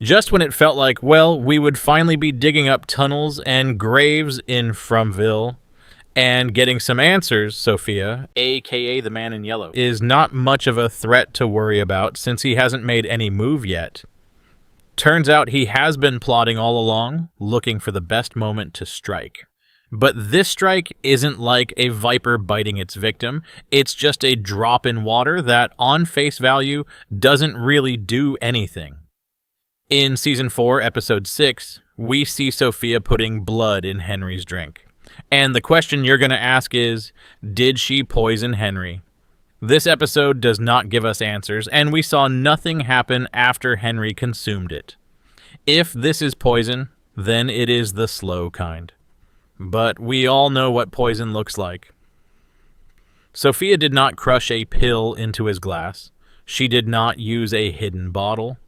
Just when it felt like, well, we would finally be digging up tunnels and graves in FromVille and getting some answers, Sophia, aka the man in yellow, is not much of a threat to worry about since he hasn't made any move yet. Turns out he has been plotting all along, looking for the best moment to strike. But this strike isn't like a viper biting its victim. It's just a drop in water that, on face value, doesn't really do anything. In Season 4, Episode 6, we see Sophia putting blood in Henry's drink. And the question you're going to ask is, did she poison Henry? This episode does not give us answers, and we saw nothing happen after Henry consumed it. If this is poison, then it is the slow kind. But we all know what poison looks like. Sophia did not crush a pill into his glass. She did not use a hidden bottle.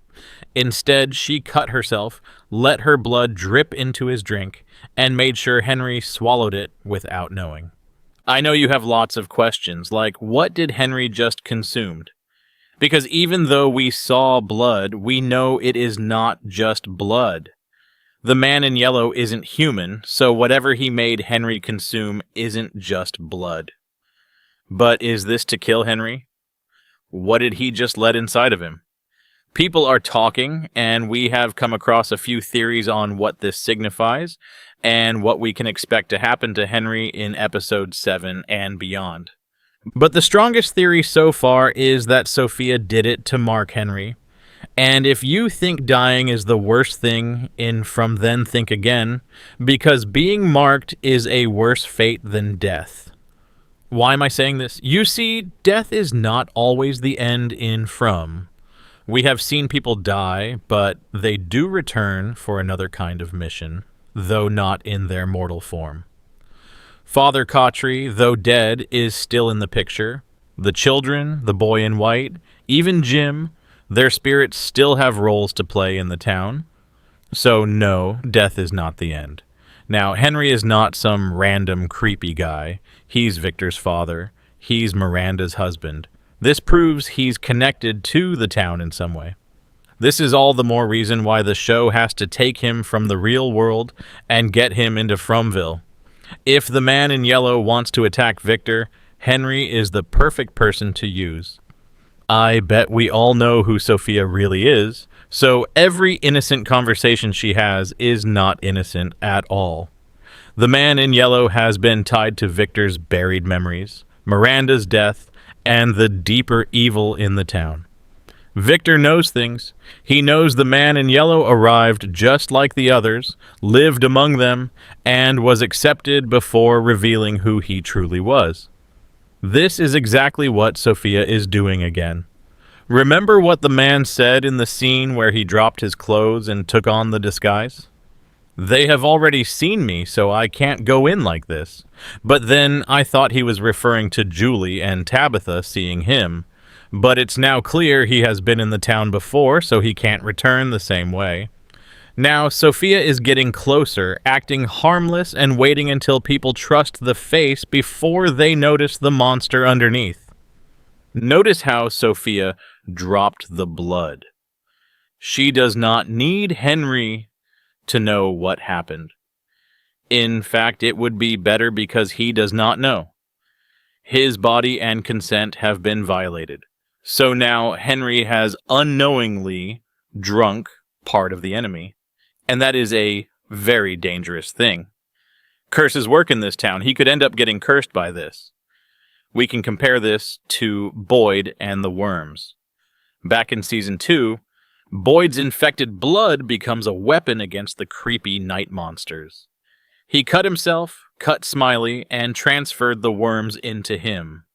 Instead, she cut herself, let her blood drip into his drink, and made sure Henry swallowed it without knowing. I know you have lots of questions, like what did Henry just consumed? Because even though we saw blood, we know it is not just blood. The man in yellow isn't human, so whatever he made Henry consume isn't just blood. But is this to kill Henry? What did he just let inside of him? People are talking, and we have come across a few theories on what this signifies, and what we can expect to happen to Henry in Episode 7 and beyond. But the strongest theory so far is that Sophia did it to mark Henry. And if you think dying is the worst thing in From Then Think Again, because being marked is a worse fate than death. Why am I saying this? You see, death is not always the end in From. We have seen people die, but they do return for another kind of mission, though not in their mortal form. Father Cautry, though dead, is still in the picture. The children, the boy in white, even Jim, their spirits still have roles to play in the town. So no, death is not the end. Now, Henry is not some random creepy guy. He's Victor's father. He's Miranda's husband. This proves he's connected to the town in some way. This is all the more reason why the show has to take him from the real world and get him into FromVille. If the man in yellow wants to attack Victor, Henry is the perfect person to use. I bet we all know who Sophia really is, so every innocent conversation she has is not innocent at all. The man in yellow has been tied to Victor's buried memories, Miranda's death, and the deeper evil in the town. Victor knows things. He knows the man in yellow arrived just like the others, lived among them, and was accepted before revealing who he truly was. This is exactly what Sophia is doing again. Remember what the man said in the scene where he dropped his clothes and took on the disguise? They have already seen me, so I can't go in like this. But then I thought he was referring to Julie and Tabitha seeing him. But it's now clear he has been in the town before, so he can't return the same way. Now, Sophia is getting closer, acting harmless and waiting until people trust the face before they notice the monster underneath. Notice how Sophia dropped the blood. She does not need Henry to know what happened. In fact, it would be better because he does not know. His body and consent have been violated. So now Henry has unknowingly drunk part of the enemy, and that is a very dangerous thing. Curses work in this town. He could end up getting cursed by this. We can compare this to Boyd and the worms. Back in Season 2, Boyd's infected blood becomes a weapon against the creepy night monsters. He cut himself, cut Smiley, and transferred the worms into him.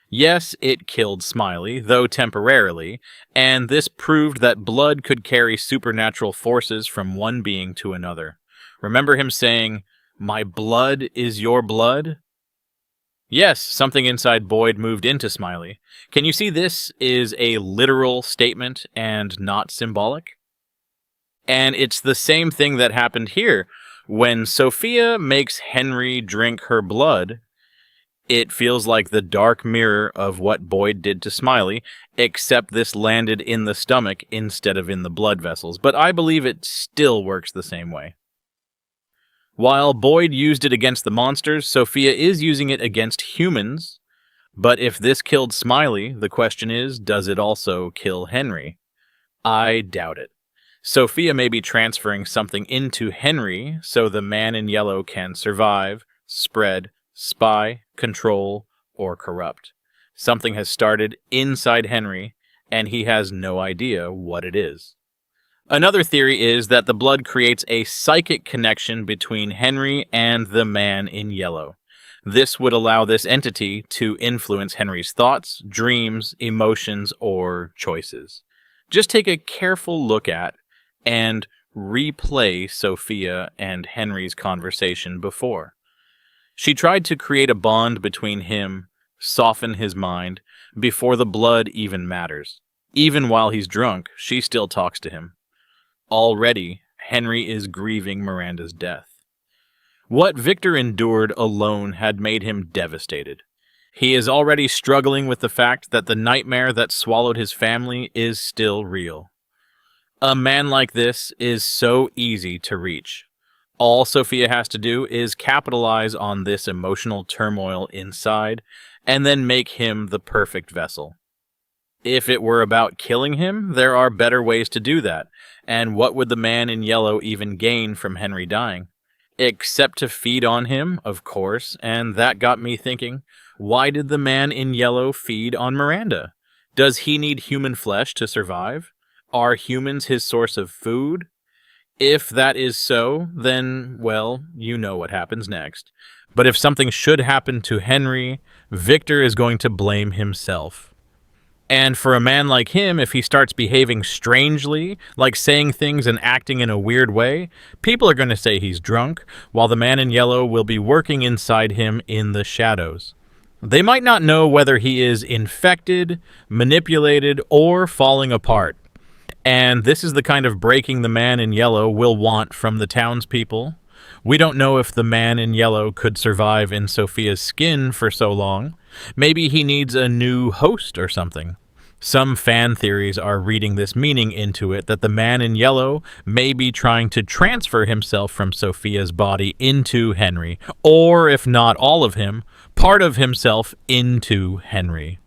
Yes, it killed Smiley, though temporarily, and this proved that blood could carry supernatural forces from one being to another. Remember him saying, "My blood is your blood?" Yes, something inside Boyd moved into Smiley. Can you see this is a literal statement and not symbolic? And it's the same thing that happened here. When Sophia makes Henry drink her blood, It feels like the dark mirror of what Boyd did to Smiley, except this landed in the stomach instead of in the blood vessels, but I believe it still works the same way. While Boyd used it against the monsters, Sophia is using it against humans, but if this killed Smiley, the question is, does it also kill Henry? I doubt it. Sophia may be transferring something into Henry so the man in yellow can survive, spread, spy, control, or corrupt. Something has started inside Henry, and he has no idea what it is. Another theory is that the blood creates a psychic connection between Henry and the man in yellow. This would allow this entity to influence Henry's thoughts, dreams, emotions, or choices. Just take a careful look at and replay Sophia and Henry's conversation before. She tried to create a bond between him, soften his mind, before the blood even matters. Even while he's drunk, she still talks to him. Already, Henry is grieving Miranda's death. What Victor endured alone had made him devastated. He is already struggling with the fact that the nightmare that swallowed his family is still real. A man like this is so easy to reach. All Sophia has to do is capitalize on this emotional turmoil inside, and then make him the perfect vessel. If it were about killing him, there are better ways to do that, and what would the man in yellow even gain from Henry dying? Except to feed on him, of course, and that got me thinking, why did the man in yellow feed on Miranda? Does he need human flesh to survive? Are humans his source of food? If that is so, then, well, you know what happens next. But if something should happen to Henry, Victor is going to blame himself. And for a man like him, if he starts behaving strangely, like saying things and acting in a weird way, people are going to say he's drunk, while the man in yellow will be working inside him in the shadows. They might not know whether he is infected, manipulated, or falling apart. And this is the kind of breaking the man in yellow will want from the townspeople. We don't know if the man in yellow could survive in Sophia's skin for so long. Maybe he needs a new host or something. Some fan theories are reading this meaning into it, that the man in yellow may be trying to transfer himself from Sophia's body into Henry, or if not all of him, part of himself into Henry.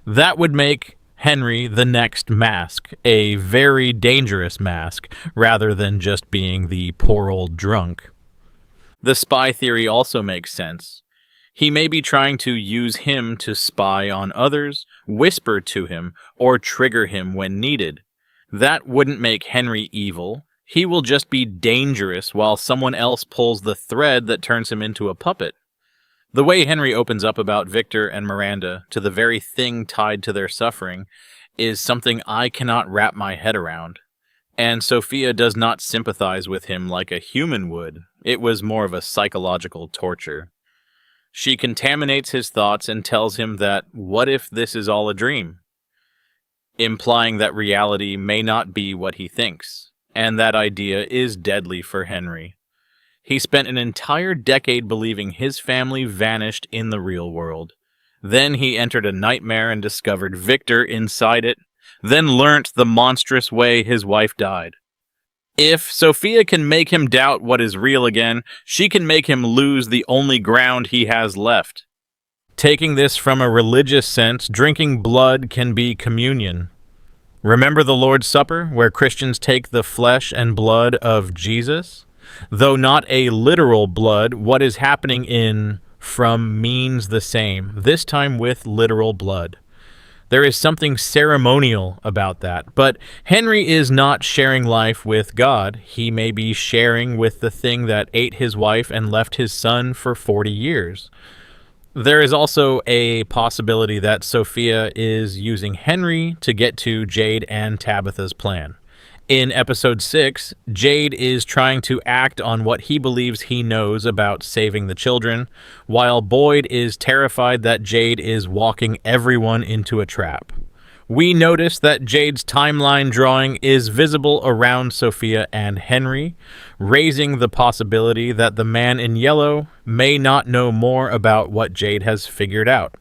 That would make Henry the next Mask, a very dangerous Mask, rather than just being the poor old drunk. The spy theory also makes sense. He may be trying to use him to spy on others, whisper to him, or trigger him when needed. That wouldn't make Henry evil. He will just be dangerous while someone else pulls the thread that turns him into a puppet. The way Henry opens up about Victor and Miranda to the very thing tied to their suffering is something I cannot wrap my head around. And Sophia does not sympathize with him like a human would. It was more of a psychological torture. She contaminates his thoughts and tells him that, what if this is all a dream? Implying that reality may not be what he thinks, and that idea is deadly for Henry. He spent an entire decade believing his family vanished in the real world. Then he entered a nightmare and discovered Victor inside it, then learnt the monstrous way his wife died. If Sophia can make him doubt what is real again, she can make him lose the only ground he has left. Taking this from a religious sense, drinking blood can be communion. Remember the Lord's Supper, where Christians take the flesh and blood of Jesus? Though not a literal blood, what is happening in From means the same, this time with literal blood. There is something ceremonial about that, but Henry is not sharing life with God. He may be sharing with the thing that ate his wife and left his son for 40 years. There is also a possibility that Sophia is using Henry to get to Jade and Tabitha's plan. In episode 6, Jade is trying to act on what he believes he knows about saving the children, while Boyd is terrified that Jade is walking everyone into a trap. We notice that Jade's timeline drawing is visible around Sophia and Henry, raising the possibility that the man in yellow may not know more about what Jade has figured out.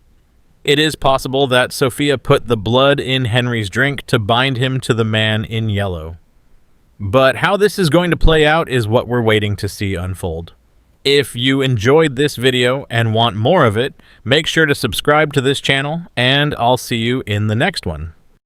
It is possible that Sophia put the blood in Henry's drink to bind him to the man in yellow. But how this is going to play out is what we're waiting to see unfold. If you enjoyed this video and want more of it, make sure to subscribe to this channel, and I'll see you in the next one.